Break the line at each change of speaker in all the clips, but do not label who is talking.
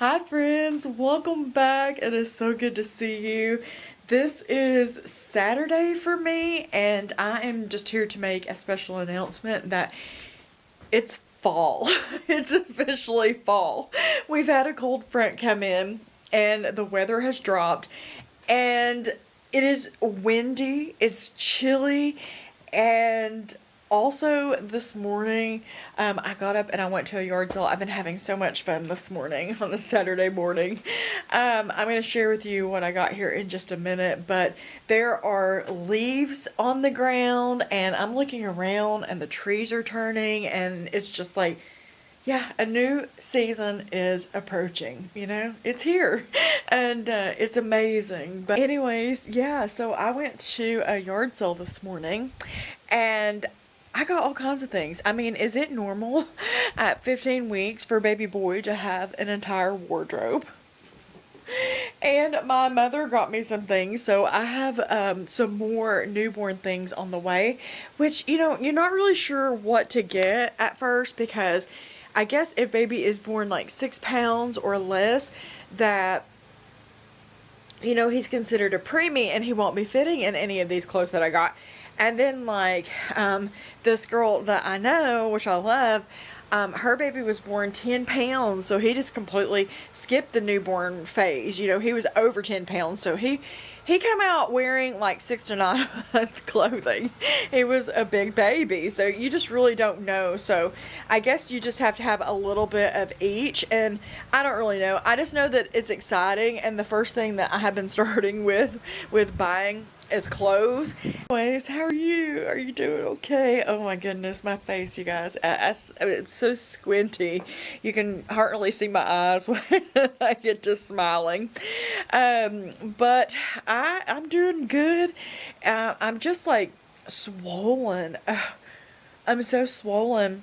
Hi friends, welcome back. It is so good to see you. This is Saturday for me, and I am just here to make a special announcement that it's fall. It's officially fall. We've had a cold front come in and the weather has dropped, and it is windy, it's chilly, and also this morning I got up and I went to a yard sale. I've been having so much fun this morning on the Saturday morning. I'm going to share with you what I got here in just a minute, but there are leaves on the ground and I'm looking around and the trees are turning and it's just like, yeah, a new season is approaching, it's here and it's amazing. But anyways, yeah, so I went to a yard sale this morning and I got all kinds of things. I mean, is it normal at 15 weeks for a baby boy to have an entire wardrobe? And my mother got me some things, so I have some more newborn things on the way, which, you're not really sure what to get at first because I guess if baby is born like 6 pounds or less, that he's considered a preemie and he won't be fitting in any of these clothes that I got. And then this girl that I know, which I love, her baby was born 10 pounds, so he just completely skipped the newborn phase. He was over 10 pounds, so he came out wearing like 6 to 9 month clothing. He was a big baby, so you just really don't know. So I guess you just have to have a little bit of each, and I don't really know. I just know that it's exciting, and the first thing that I have been starting with buying is clothes. Anyways, how are you? Are you doing okay? Oh my goodness, my face, you guys. It's so squinty. You can hardly see my eyes when I get to smiling. But I'm doing good. I'm just like swollen. I'm so swollen.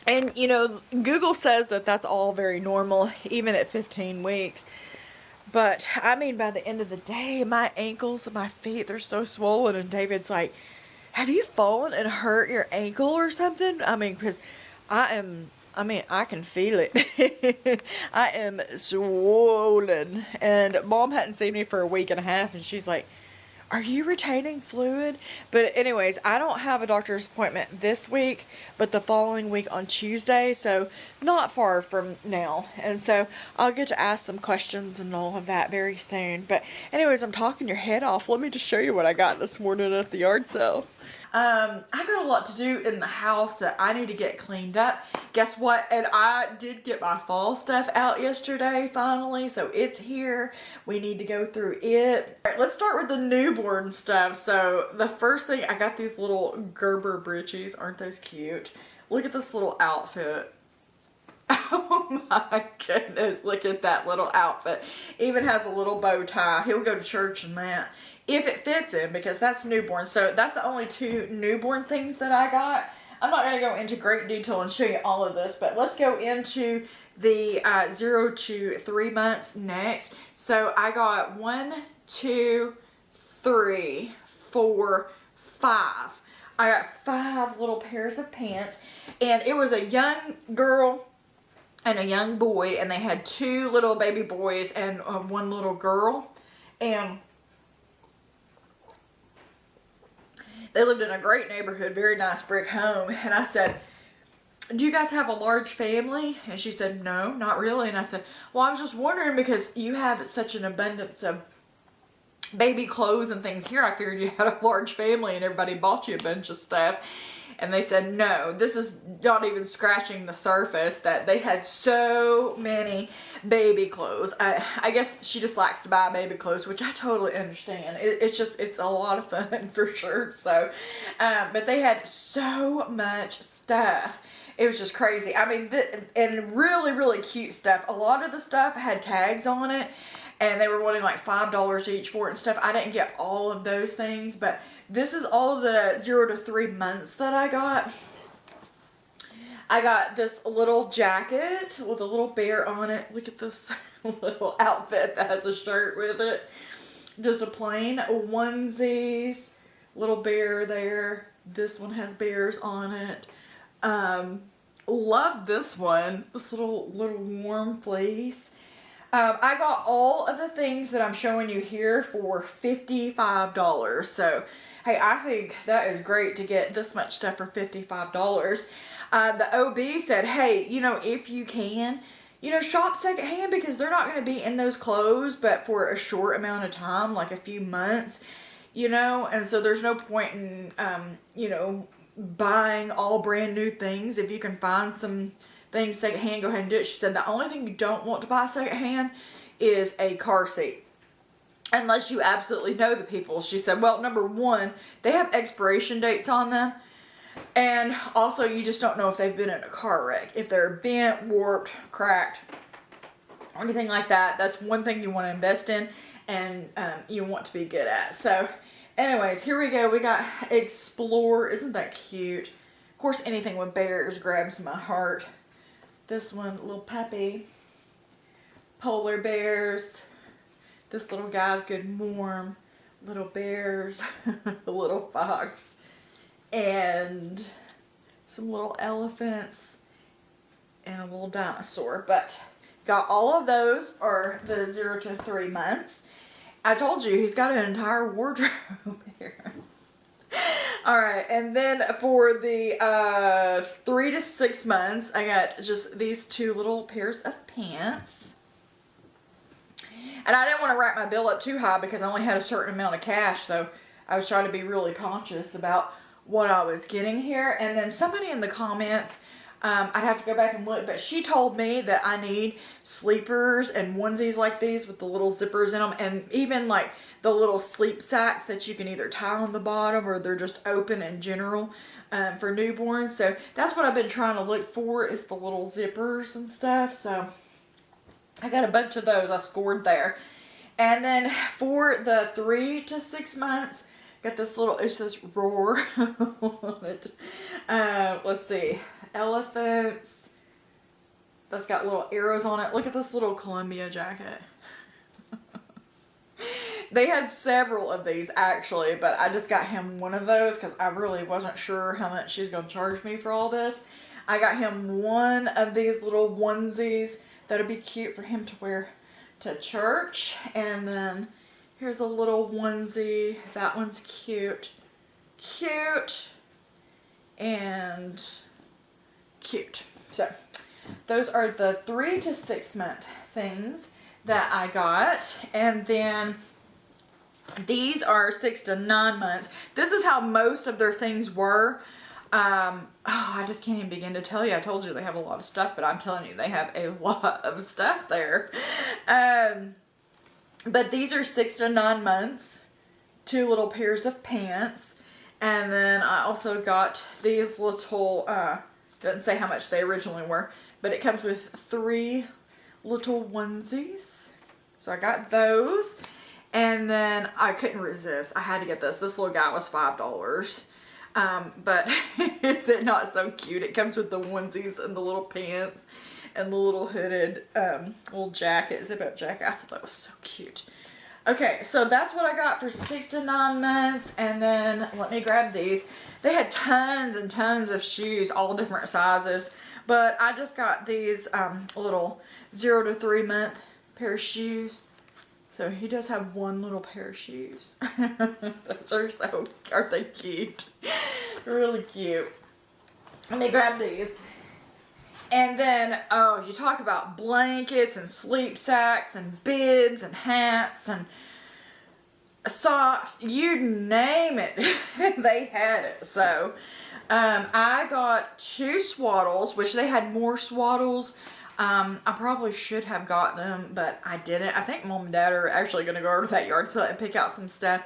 And Google says that that's all very normal, even at 15 weeks. But, I mean, by the end of the day, my ankles and my feet, they're so swollen. And David's like, have you fallen and hurt your ankle or something? I mean, because I can feel it. I am swollen. And Mom hadn't seen me for a week and a half. And she's like, are you retaining fluid? But anyways, I don't have a doctor's appointment this week, but the following week on Tuesday, so not far from now. And so I'll get to ask some questions and all of that very soon. But anyways, I'm talking your head off. Let me just show you what I got this morning at the yard sale. I got a lot to do in the house that I need to get cleaned up. Guess what? And I did get my fall stuff out yesterday finally, so it's here. We need to go through it. All right, let's start with the newborn stuff. So the first thing, I got these little Gerber britches. Aren't those cute? Look at this little outfit. Oh my goodness, look at that little outfit. Even has a little bow tie. He'll go to church in that, if it fits him, because that's newborn. So that's the only 2 newborn things that I got. I'm not going to go into great detail and show you all of this, but let's go into the 0 to 3 months next. So I got 1, 2, 3, 4, 5. I got 5 little pairs of pants, and it was a young girl and a young boy, and they had 2 little baby boys and 1 little girl, and they lived in a great neighborhood, very nice brick home. And I said, do you guys have a large family? And she said, no, not really. And I said, well, I was just wondering because you have such an abundance of baby clothes and things here. I figured you had a large family and everybody bought you a bunch of stuff. And they said, no, this is not even scratching the surface, that they had so many baby clothes. I guess she just likes to buy baby clothes, which I totally understand. It's a lot of fun for sure. So, but they had so much stuff. It was just crazy. I mean, and really, really cute stuff. A lot of the stuff had tags on it, and they were wanting like $5 each for it and stuff. I didn't get all of those things, but this is all the 0 to 3 months that I got. I got this little jacket with a little bear on it. Look at this little outfit that has a shirt with it. Just a plain onesies, little bear there. This one has bears on it. love this one. This little warm fleece. I got all of the things that I'm showing you here for $55. So, hey, I think that is great to get this much stuff for $55. The OB said, hey, you know, if you can, you know, shop secondhand because they're not going to be in those clothes, but for a short amount of time, like a few months, you know, and so there's no point in, you know, buying all brand new things. If you can find some things secondhand, go ahead and do it. She said the only thing you don't want to buy secondhand is a car seat. Unless you absolutely know the people. She said, well, number one, they have expiration dates on them. And also, you just don't know if they've been in a car wreck. If they're bent, warped, cracked, or anything like that, that's one thing you want to invest in and you want to be good at. So, anyways, here we go. We got Explore. Isn't that cute? Of course, anything with bears grabs my heart. This one, little puppy. Polar bears. This little guy's good and warm. Little bears. A little fox. And some little elephants. And a little dinosaur. But got all of those are the 0 to 3 months. I told you, he's got an entire wardrobe here. Alright, and then for the 3 to 6 months, I got just these 2 little pairs of pants. And I didn't want to rack my bill up too high because I only had a certain amount of cash, so I was trying to be really conscious about what I was getting here. And then somebody in the comments, I'd have to go back and look, but she told me that I need sleepers and onesies like these with the little zippers in them, and even like the little sleep sacks that you can either tie on the bottom or they're just open in general for newborns. So that's what I've been trying to look for, is the little zippers and stuff. So I got a bunch of those I scored there. And then for the 3 to 6 months, got this little, it says Roar on it. Let's see. Elephants. That's got little arrows on it. Look at this little Columbia jacket. They had several of these actually, but I just got him one of those because I really wasn't sure how much she's going to charge me for all this. I got him one of these little onesies that'll be cute for him to wear to church. And then here's a little onesie. That one's cute. Cute. And cute. So those are the 3 to 6 month things that I got. And then these are 6 to 9 months. This is how most of their things were. I just can't even begin to tell you. I told you they have a lot of stuff, but I'm telling you, they have a lot of stuff there. But these are 6 to 9 months. 2 little pairs of pants. And then I also got these little, doesn't say how much they originally were, but it comes with 3 little onesies. So I got those. And then I couldn't resist. I had to get this. This little guy was $5. But is it not so cute? It comes with the onesies and the little pants and the little hooded little jacket, zip up jacket. I thought that was so cute. Okay, so that's what I got for 6 to 9 months. And then let me grab these. They had tons and tons of shoes, all different sizes. But I just got these little 0 to 3 month pair of shoes. So he does have one little pair of shoes. Those are so, aren't they cute? Really cute. Let me grab these. And then, oh, you talk about blankets and sleep sacks and bibs and hats and socks. You name it. They had it. So, I got 2 swaddles, which they had more swaddles. I probably should have got them, but I didn't. I think Mom and Dad are actually going to go over to that yard sale and pick out some stuff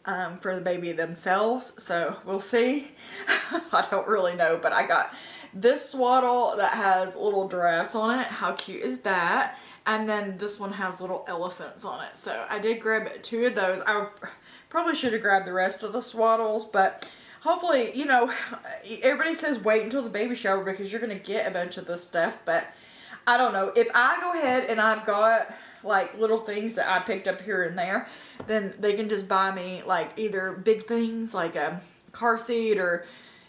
for the baby themselves. So we'll see. I don't really know, but I got this swaddle that has little giraffes on it. How cute is that? And then this one has little elephants on it. So I did grab 2 of those. I probably should have grabbed the rest of the swaddles, but hopefully, you know, everybody says wait until the baby shower because you're going to get a bunch of this stuff, but I don't know. If I go ahead and I've got like little things that I picked up here and there, then they can just buy me like either big things like a car seat or,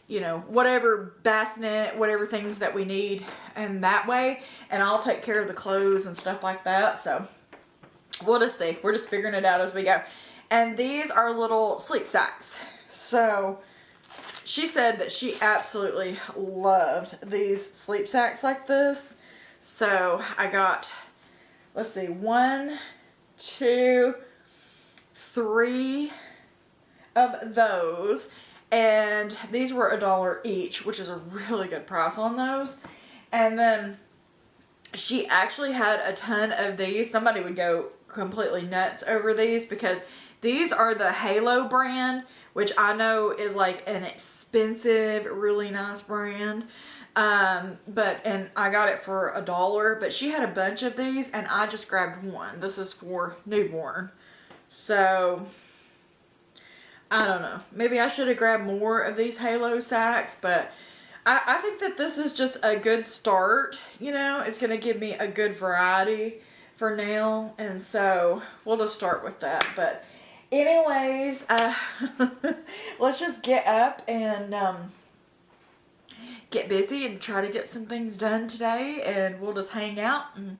whatever bassinet, whatever things that we need and that way. And I'll take care of the clothes and stuff like that. So we'll just see. We're just figuring it out as we go. And these are little sleep sacks. So she said that she absolutely loved these sleep sacks like this. So I got, let's see, 1, 2, 3 of those. And these were $1 each, which is a really good price on those. And then she actually had a ton of these. Somebody would go completely nuts over these because these are the Halo brand, which I know is like an expensive, really nice brand. And I got it for $1, but she had a bunch of these and I just grabbed one. This is for newborn. So I don't know. Maybe I should have grabbed more of these Halo sacks, but I think that this is just a good start. It's going to give me a good variety for now. And so we'll just start with that. But anyways, let's just get up and get busy and try to get some things done today. And we'll just hang out and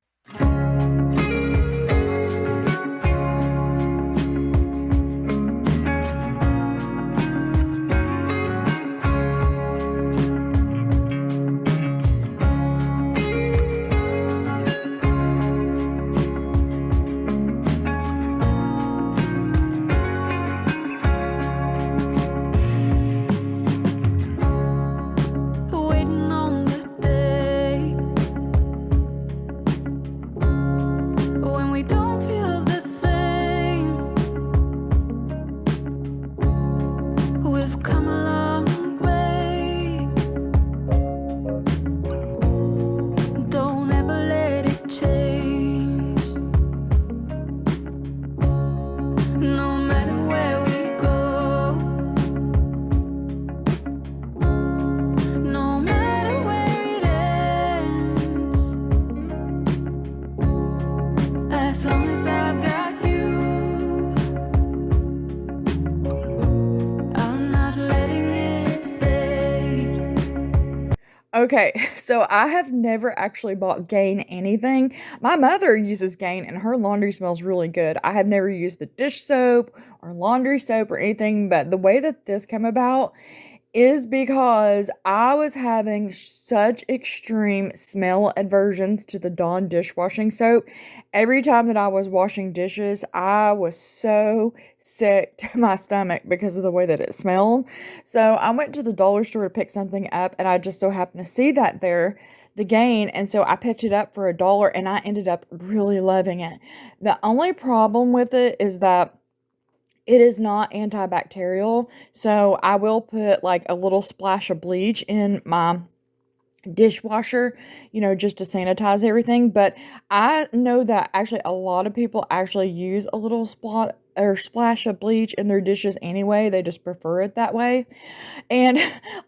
okay, so I have never actually bought Gain anything. My mother uses Gain and her laundry smells really good. I have never used the dish soap or laundry soap or anything, but the way that this came about is because I was having such extreme smell aversions to the Dawn dishwashing soap. Every time that I was washing dishes, I was so sick to my stomach because of the way that it smelled. So I went to the dollar store to pick something up, and I just so happened to see that there, the Gain, and so I picked it up for $1, and I ended up really loving it. The only problem with it is that it is not antibacterial, so I will put like a little splash of bleach in my dishwasher, just to sanitize everything. But I know that actually a lot of people actually use a little spot or splash of bleach in their dishes anyway. They just prefer it that way. And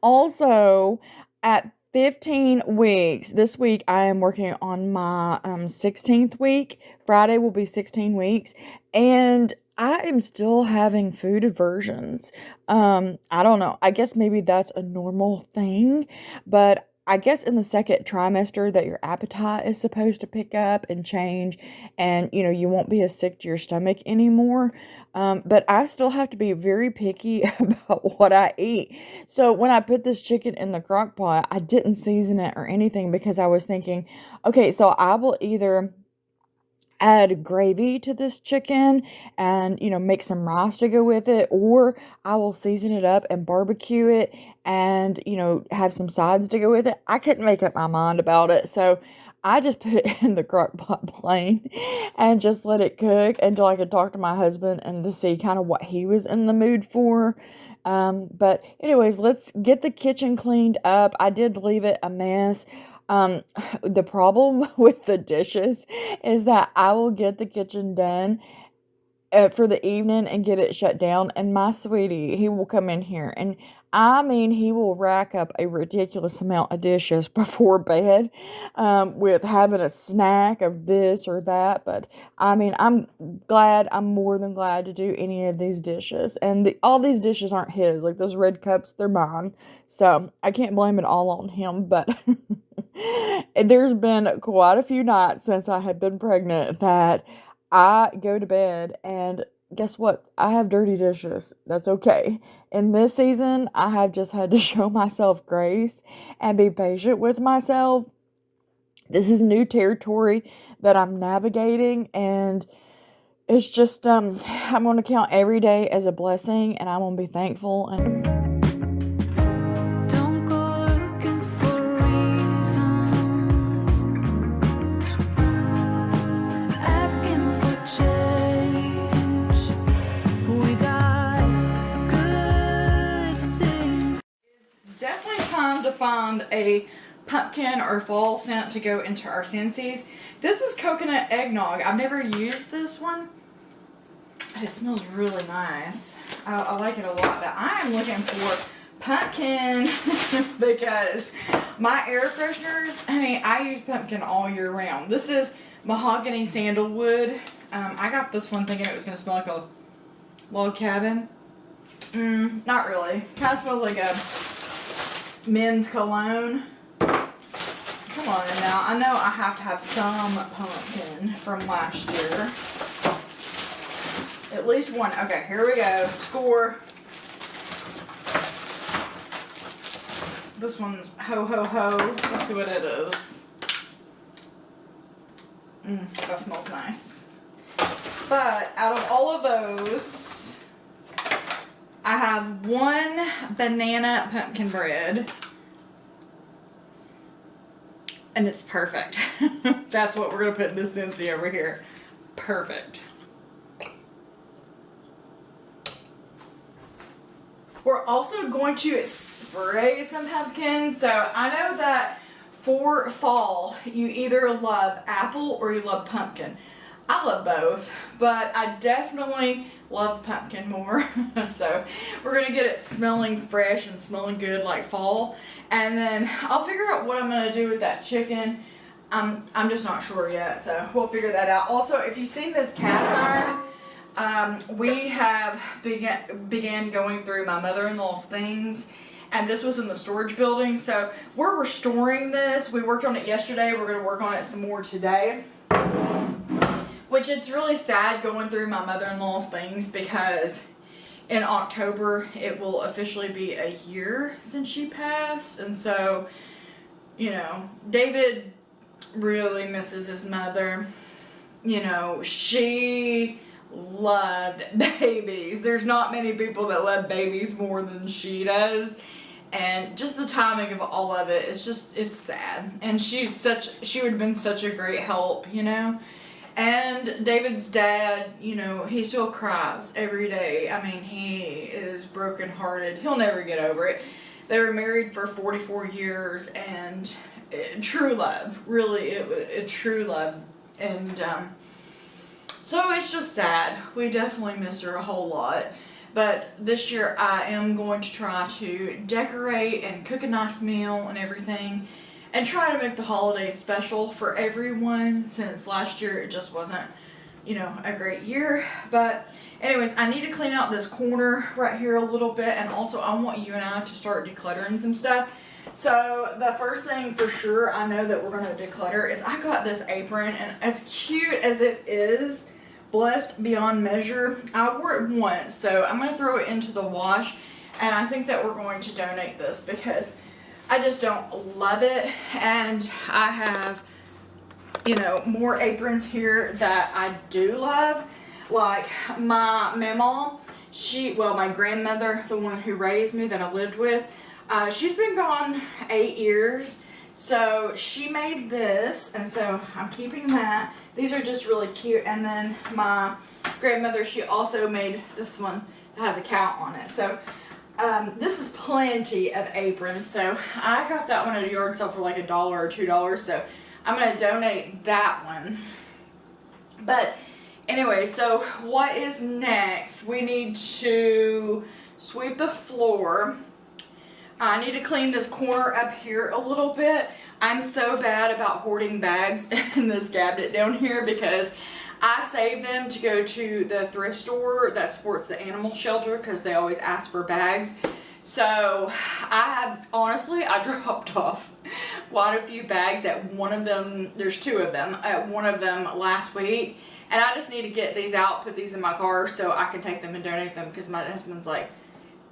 also at 15 weeks, this week I am working on my 16th week. Friday will be 16 weeks. And I am still having food aversions. I don't know. I guess maybe that's a normal thing, but I guess in the second trimester that your appetite is supposed to pick up and change, and you won't be as sick to your stomach anymore. But I still have to be very picky about what I eat. So when I put this chicken in the crock pot, I didn't season it or anything because I was thinking, okay, so I will either add gravy to this chicken and make some rice to go with it, or I will season it up and barbecue it and have some sides to go with it. I couldn't make up my mind about it, so I just put it in the crock pot plain and just let it cook until I could talk to my husband and to see kind of what he was in the mood for. But anyways, let's get the kitchen cleaned up. I did leave it a mess. The problem with the dishes is that I will get the kitchen done for the evening and get it shut down. And my sweetie, he will come in here and I mean, he will rack up a ridiculous amount of dishes before bed, with having a snack of this or that. But I mean, I'm more than glad to do any of these dishes. And all these dishes aren't his. Like those red cups, they're mine. So I can't blame it all on him. But there's been quite a few nights since I have been pregnant that I go to bed and guess what? I have dirty dishes. That's okay. In this season, I have just had to show myself grace and be patient with myself. This is new territory that I'm navigating, and it's just I'm going to count every day as a blessing, and I'm going to be thankful. And definitely time to find a pumpkin or fall scent to go into our Scentsies. This is coconut eggnog. I've never used this one. It smells really nice. I like it a lot. But I am looking for pumpkin because my air fresheners, I mean, I use pumpkin all year round. This is mahogany sandalwood. I got this one thinking it was going to smell like a log cabin. Not really. Kind of smells like a men's cologne. Come on now. I know I have to have some pumpkin from last year. At least one. Okay, here we go. Score. This one's ho ho ho. Let's see what it is. That smells nice. But out of all of those, I have one banana pumpkin bread. And it's perfect. That's what we're going to put in this Scentsy over here. Perfect. We're also going to spray some pumpkin. So I know that for fall, you either love apple or you love pumpkin. I love both, but I definitely love pumpkin more. So we're going to get it smelling fresh and smelling good like fall. And then I'll figure out what I'm going to do with that chicken. I'm just not sure yet, so we'll figure that out. Also, if you've seen this cast iron, we have began going through my mother-in-law's things, and this was in the storage building. So we're restoring this. We worked on it yesterday. We're going to work on it some more today. Which it's really sad going through my mother-in-law's things because in October it will officially be a year since she passed. And so, you know, David really misses his mother. You know, she loved babies. There's not many people that love babies more than she does. And just the timing of all of it, it's sad. And she would have been such a great help, you know. And David's dad, you know, he still cries every day. I mean, he is brokenhearted. He'll never get over it. They were married for 44 years and true love. Really, it true love. And so it's just sad. We definitely miss her a whole lot. But this year I am going to try to decorate and cook a nice meal and everything. And try to make the holidays special for everyone, since last year it just wasn't, you know, a great year. But anyways, I need to clean out this corner right here a little bit, and also I want you and I to start decluttering some stuff. So the first thing for sure I know that we're going to declutter is I got this apron, and as cute as it is, blessed beyond measure, I wore it once, so I'm going to throw it into the wash, and I think that we're going to donate this because I just don't love it. And I have, you know, more aprons here that I do love. Like my mama, my grandmother, the one who raised me that I lived with, she's been gone 8 years. So she made this, and so I'm keeping that. These are just really cute. And then my grandmother, she also made this one that has a cow on it. So this is plenty of aprons, so I got that one at a yard sale for like $1 or $2, so I'm going to donate that one. But Anyway, so what is next? We need to sweep the floor. I need to clean this corner up here a little bit. I'm so bad about hoarding bags in this cabinet down here because I save them to go to the thrift store that supports the animal shelter because they always ask for bags. So I dropped off quite a few bags at one of them. There's two of them at one of them last week. And I just need to get these out, put these in my car so I can take them and donate them because my husband's like,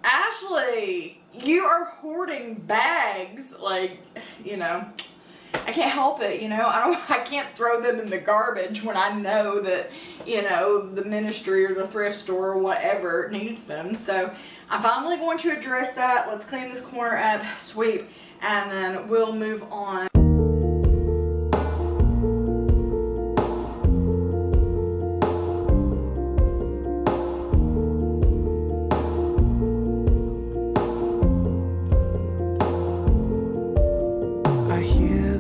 Ashley, you are hoarding bags. Like, you know, I can't help it, you know. I can't throw them in the garbage when I know that, you know, the ministry or the thrift store or whatever needs them. So I'm finally going to address that. Let's clean this corner up, sweep, and then we'll move on.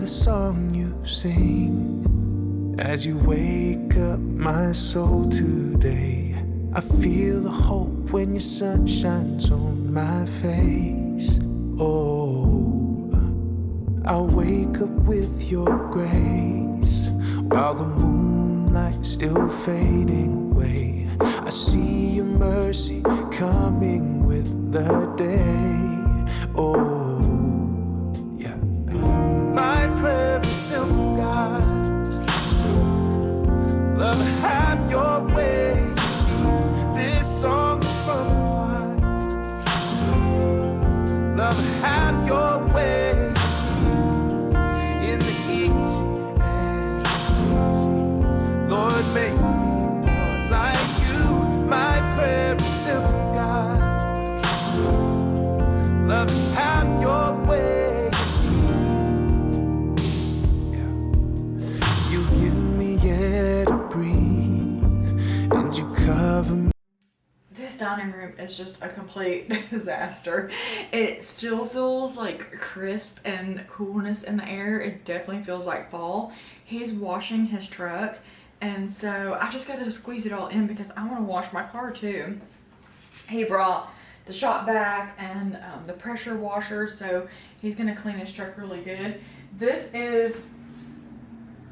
Song you sing as you wake up my soul today. I feel the hope when your sun shines on my face. Oh, I wake up with your grace while the moonlight's still fading away. I see your mercy coming with the day. Oh, my prayer is simple, God. Love, have your way. This song is from the heart. Love, have your way. In the easy and easy. Lord, make me more like you. My prayer is simple, God. Love, have your way.
This dining room is just a complete disaster. It still feels like crisp and coolness in the air. It definitely feels like fall. He's washing his truck, and so I just got to squeeze it all in because I want to wash my car too. He brought the shop vac and the pressure washer, so he's going to clean his truck really good. This is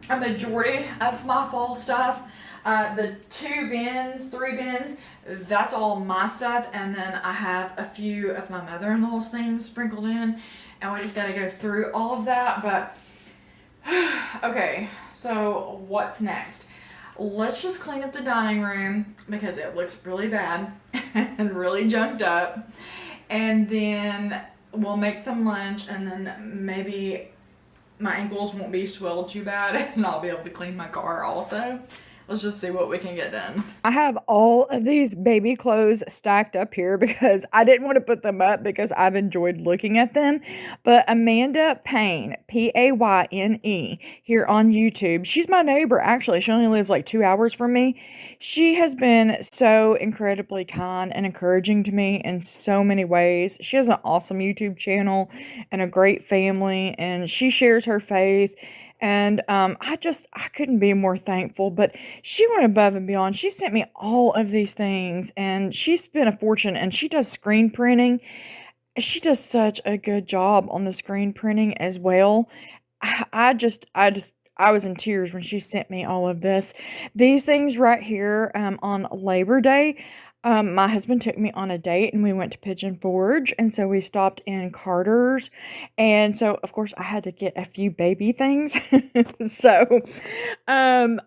a majority of my fall stuff. The 3 bins, that's all my stuff, and then I have a few of my mother-in-law's things sprinkled in, and we just gotta go through all of that. But okay, so what's next? Let's just clean up the dining room because it looks really bad and really junked up, and then we'll make some lunch, and then maybe my ankles won't be swelled too bad and I'll be able to clean my car also. Let's just see what we can get done. I have all of these baby clothes stacked up here because I didn't want to put them up because I've enjoyed looking at them. But Amanda Payne, Payne, here on YouTube. She's my neighbor, actually. She only lives like 2 hours from me. She has been so incredibly kind and encouraging to me in so many ways. She has an awesome YouTube channel and a great family, and she shares her faith. And I couldn't be more thankful. But she went above and beyond. She sent me all of these things, and she spent a fortune, and she does screen printing. She does such a good job on the screen printing as well. I was in tears when she sent me all of this. These things right here on Labor Day. My husband took me on a date and we went to Pigeon Forge, and so we stopped in Carter's, and so of course I had to get a few baby things. So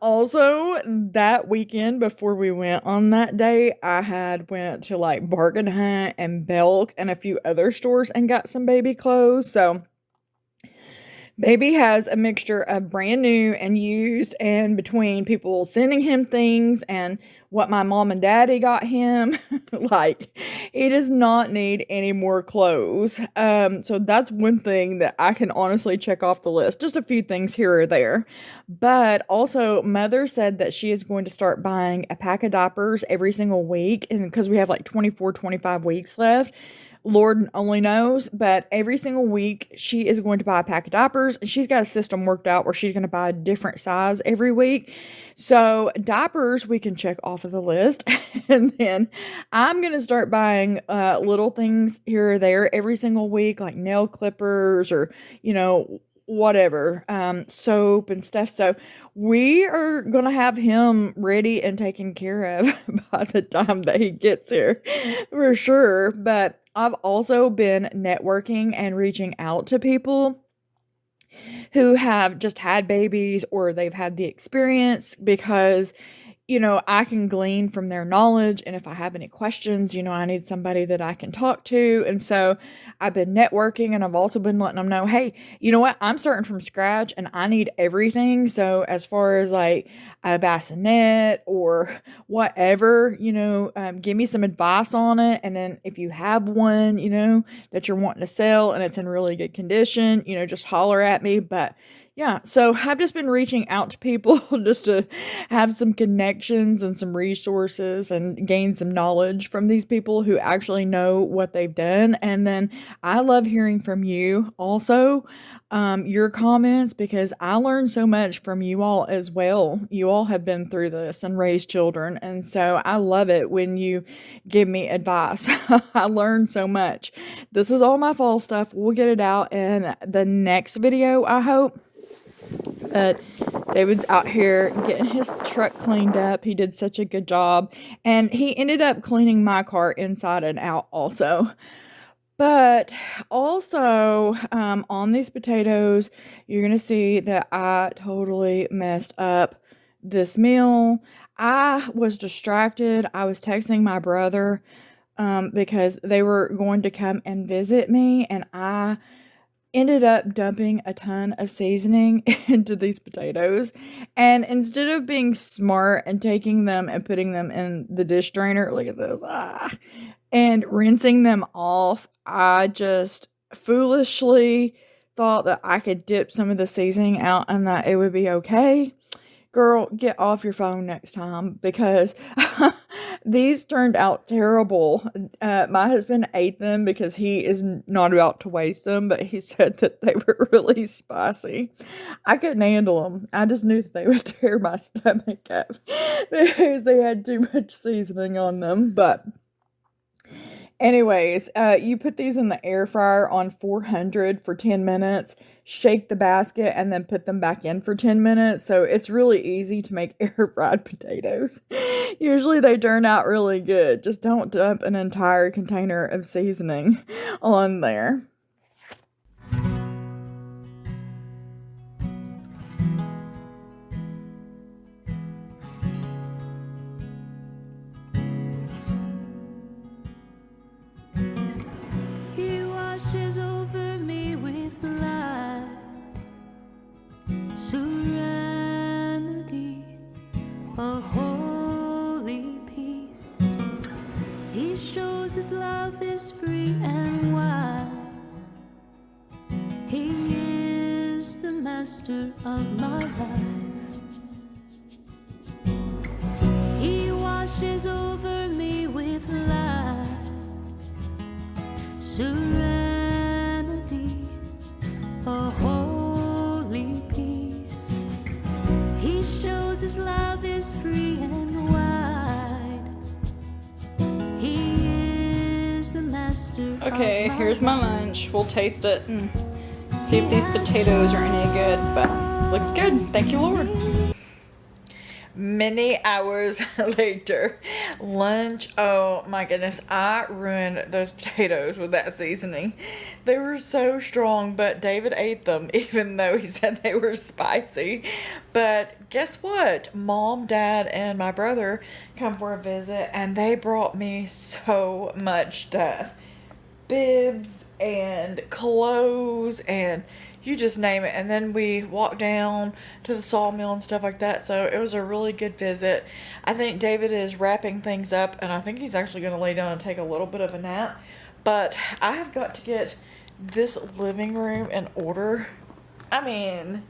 also that weekend before we went on that date, I had went to like Bargain Hunt and Belk and a few other stores and got some baby clothes. So Baby has a mixture of brand new and used, and between people sending him things and what my mom and daddy got him, like, he does not need any more clothes. So that's one thing that I can honestly check off the list. Just a few things here or there. But also, Mother said that she is going to start buying a pack of diapers every single week, and because we have like 24, 25 weeks left. Lord only knows, but every single week she is going to buy a pack of diapers, and she's got a system worked out where she's going to buy a different size every week. So diapers we can check off of the list. And then I'm going to start buying little things here or there every single week, like nail clippers or, whatever, soap and stuff. So we are going to have him ready and taken care of by the time that he gets here for sure. But I've also been networking and reaching out to people who have just had babies or they've had the experience because I can glean from their knowledge. And if I have any questions, I need somebody that I can talk to. And so I've been networking, and I've also been letting them know, hey, you know what? I'm starting from scratch and I need everything. So as far as like a bassinet or whatever, give me some advice on it. And then if you have one, that you're wanting to sell and it's in really good condition, just holler at me. But yeah, so I've just been reaching out to people just to have some connections and some resources and gain some knowledge from these people who actually know what they've done. And then I love hearing from you also, your comments, because I learned so much from you all as well. You all have been through this and raised children. And so I love it when you give me advice. I learned so much. This is all my fall stuff. We'll get it out in the next video, I hope. But David's out here getting his truck cleaned up. He did such a good job. And he ended up cleaning my car inside and out also. But also, on these potatoes, you're going to see that I totally messed up this meal. I was distracted. I was texting my brother because they were going to come and visit me, and I ended up dumping a ton of seasoning into these potatoes. And instead of being smart and taking them and putting them in the dish drainer, look at this, and rinsing them off, I just foolishly thought that I could dip some of the seasoning out and that it would be okay. Girl, get off your phone next time, because these turned out terrible. My husband ate them because he is not about to waste them, but he said that they were really spicy. I couldn't handle them. I just knew that they would tear my stomach up because they had too much seasoning on them. But anyways, you put these in the air fryer on 400 for 10 minutes, shake the basket, and then put them back in for 10 minutes. So it's really easy to make air fried potatoes. Usually they turn out really good. Just don't dump an entire container of seasoning on there.
He washes over me with light, serenity, a holy peace. He shows his love is free and wide. He is the master of my life. He washes over me with light, serenity, a holy peace. He shows his love is free and wide. He is the master. Okay, here's my lunch. We'll taste it and see if these potatoes are any good, but looks good. Thank you, Lord.
Many hours later, lunch. Oh my goodness, I ruined those potatoes with that seasoning. They were so strong, but David ate them even though he said they were spicy. But guess what? Mom, Dad, and my brother come for a visit, and they brought me so much stuff. Bibs and clothes and you just name it. And then we walked down to the sawmill and stuff like that. So it was a really good visit. I think David is wrapping things up, and I think he's actually going to lay down and take a little bit of a nap. But I have got to get this living room in order. I mean,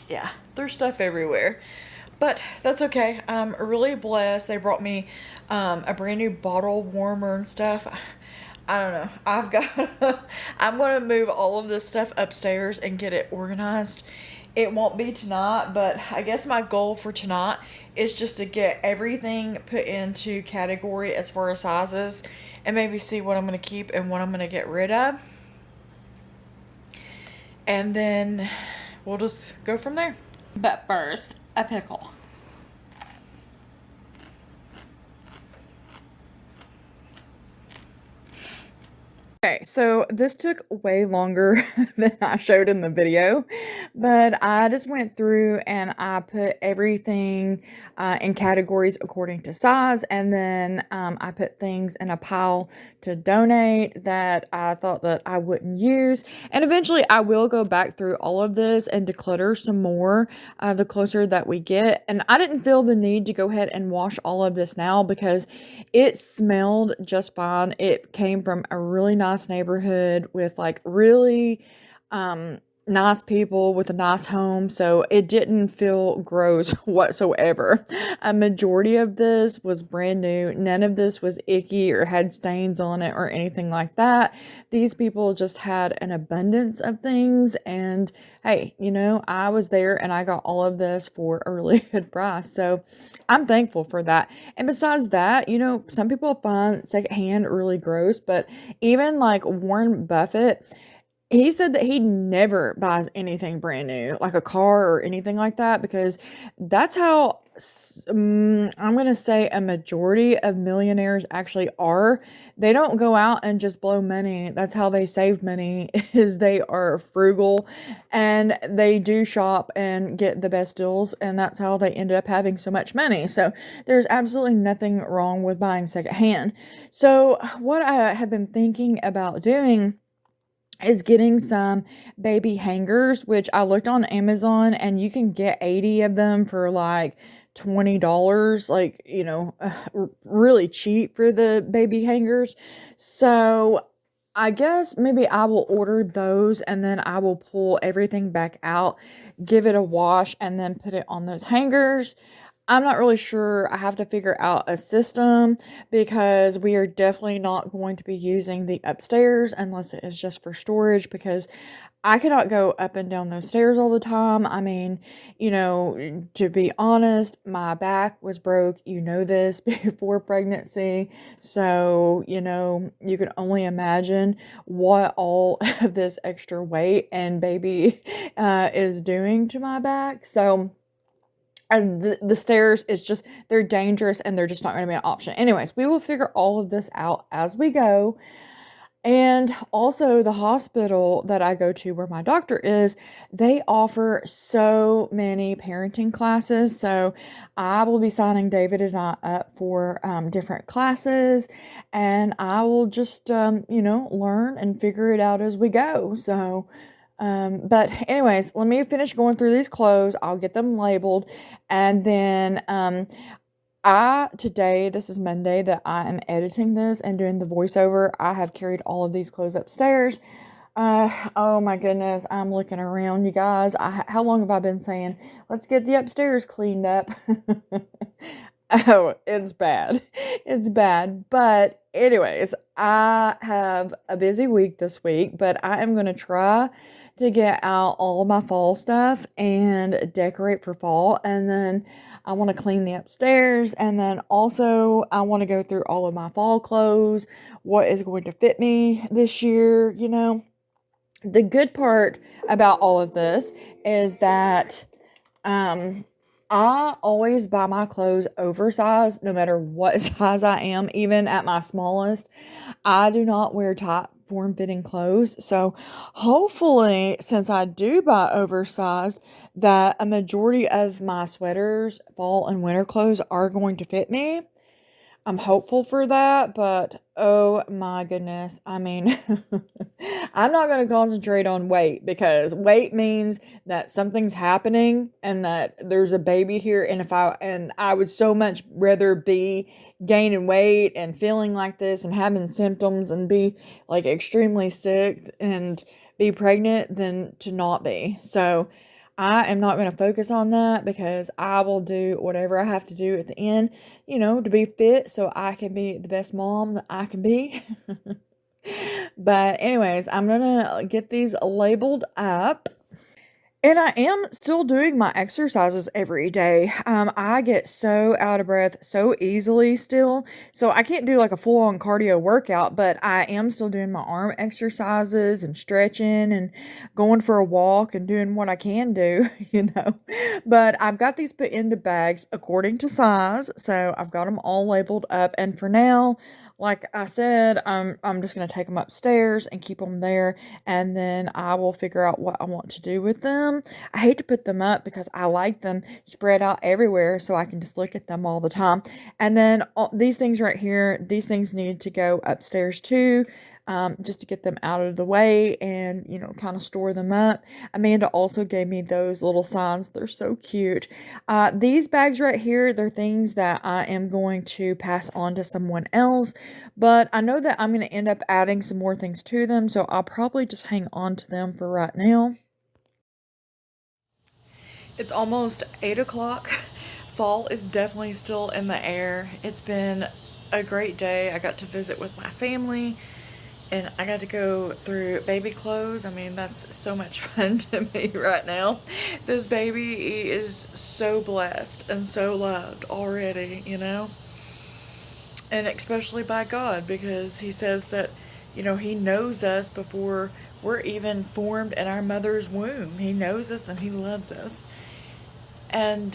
yeah, there's stuff everywhere. But that's okay. I'm really blessed. They brought me a brand new bottle warmer and stuff. I don't know. I'm going to move all of this stuff upstairs and get it organized. It won't be tonight, but I guess my goal for tonight is just to get everything put into category as far as sizes and maybe see what I'm going to keep and what I'm going to get rid of. And then we'll just go from there. But first, a pickle. Okay, so this took way longer than I showed in the video, but I just went through and I put everything in categories according to size, and then I put things in a pile to donate that I thought that I wouldn't use, and eventually I will go back through all of this and declutter some more the closer that we get, and I didn't feel the need to go ahead and wash all of this now because it smelled just fine. It came from a really nice neighborhood with like really nice people with a nice home, so it didn't feel gross whatsoever. A majority of this was brand new. None of this was icky or had stains on it or anything like that. These people just had an abundance of things, and hey, you know, I was there and I got all of this for a really good price, so I'm thankful for that. And besides that, you know, some people find secondhand really gross, but even like Warren Buffett, he said that he never buys anything brand new, like a car or anything like that, because that's how I'm going to say a majority of millionaires actually are. They don't go out and just blow money. That's how they save money, is they are frugal and they do shop and get the best deals, and that's how they end up having so much money. So there's absolutely nothing wrong with buying secondhand. So what I have been thinking about doing is getting some baby hangers, which I looked on Amazon and you can get 80 of them for like $20, like, you know, really cheap for the baby hangers. So I guess maybe I will order those and then I will pull everything back out, give it a wash, and then put it on those hangers. I'm not really sure. I have to figure out a system because we are definitely not going to be using the upstairs unless it is just for storage, because I cannot go up and down those stairs all the time. I mean, you know, to be honest, my back was broke. You know this before pregnancy. So, you know, you can only imagine what all of this extra weight and baby is doing to my back. So, and the stairs is just, they're dangerous and they're just not going to be an option. Anyways, we will figure all of this out as we go. And also the hospital that I go to where my doctor is, they offer so many parenting classes. So I will be signing David and I up for different classes, and I will just, you know, learn and figure it out as we go. So but anyways, let me finish going through these clothes. I'll get them labeled, and then today, this is Monday that I am editing this and doing the voiceover. I have carried all of these clothes upstairs. Oh my goodness, I'm looking around, you guys. How long have I been saying, let's get the upstairs cleaned up? Oh, it's bad. It's bad. But anyways, I have a busy week this week, but I am going to try to get out all of my fall stuff and decorate for fall. And then I want to clean the upstairs. And then also I want to go through all of my fall clothes, what is going to fit me this year, you know. The good part about all of this is that I always buy my clothes oversized no matter what size I am, even at my smallest. I do not wear tight form-fitting clothes. So hopefully, since I do buy oversized, that a majority of my sweaters, fall and winter clothes are going to fit me. I'm hopeful for that, but oh my goodness. I mean, I'm not going to concentrate on weight, because weight means that something's happening and that there's a baby here. And I would so much rather be gaining weight and feeling like this and having symptoms and be like extremely sick and be pregnant than to not be. So I am not going to focus on that, because I will do whatever I have to do at the end, you know, to be fit so I can be the best mom that I can be. But anyways, I'm gonna get these labeled up. And I am still doing my exercises every day. I get so out of breath so easily still. So I can't do like a full on cardio workout, but I am still doing my arm exercises and stretching and going for a walk and doing what I can do, you know. But I've got these put into bags according to size. So I've got them all labeled up. And for now, like I said, I'm just gonna take them upstairs and keep them there, and then I will figure out what I want to do with them. I hate to put them up because I like them spread out everywhere so I can just look at them all the time. And then these things right here, these things need to go upstairs too. Just to get them out of the way and, you know, kind of store them up. Amanda also gave me those little signs. They're so cute. These bags right here, they're things that I am going to pass on to someone else, but I know that I'm going to end up adding some more things to them, so I'll probably just hang on to them for right now. It's almost 8 o'clock. Fall is definitely still in the air. It's been a great day. I got to visit with my family and I got to go through baby clothes. I mean, that's so much fun to me right now. This baby is so blessed and so loved already, you know? And especially by God, because He says that, you know, He knows us before we're even formed in our mother's womb. He knows us and He loves us. And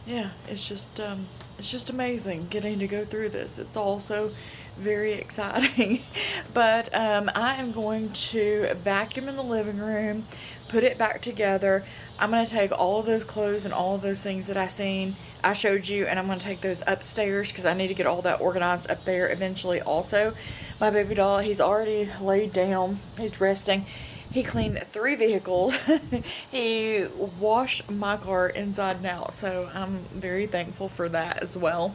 yeah, it's just amazing getting to go through this. It's also very exciting. But I am going to vacuum in the living room, put it back together. I'm going to take all of those clothes and all of those things that I showed you, and I'm going to take those upstairs because I need to get all that organized up there eventually also. My baby doll, he's already laid down. He's resting. He cleaned 3 vehicles. He washed my car inside and out, so I'm very thankful for that as well.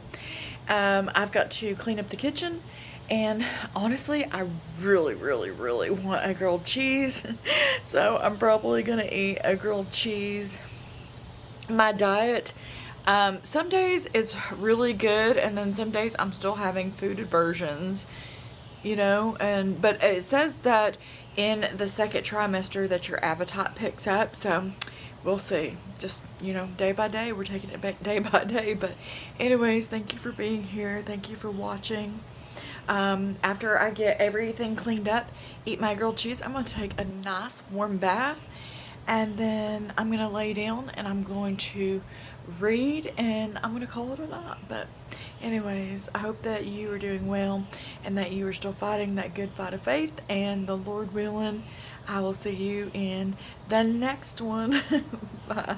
I've got to clean up the kitchen, and honestly, I really, really, really want a grilled cheese. So I'm probably gonna eat a grilled cheese. My diet, some days it's really good, and then some days I'm still having food aversions, you know. And but it says that in the second trimester that your appetite picks up, so we'll see. Just, you know, day by day, we're taking it back day by day. But anyways, thank you for being here, thank you for watching. After I get everything cleaned up, eat my grilled cheese, I'm gonna take a nice warm bath, and then I'm gonna lay down and I'm going to read, and I'm gonna call it a night. But anyways, I hope that you are doing well and that you are still fighting that good fight of faith, and the Lord willing, I will see you in the next one. Bye.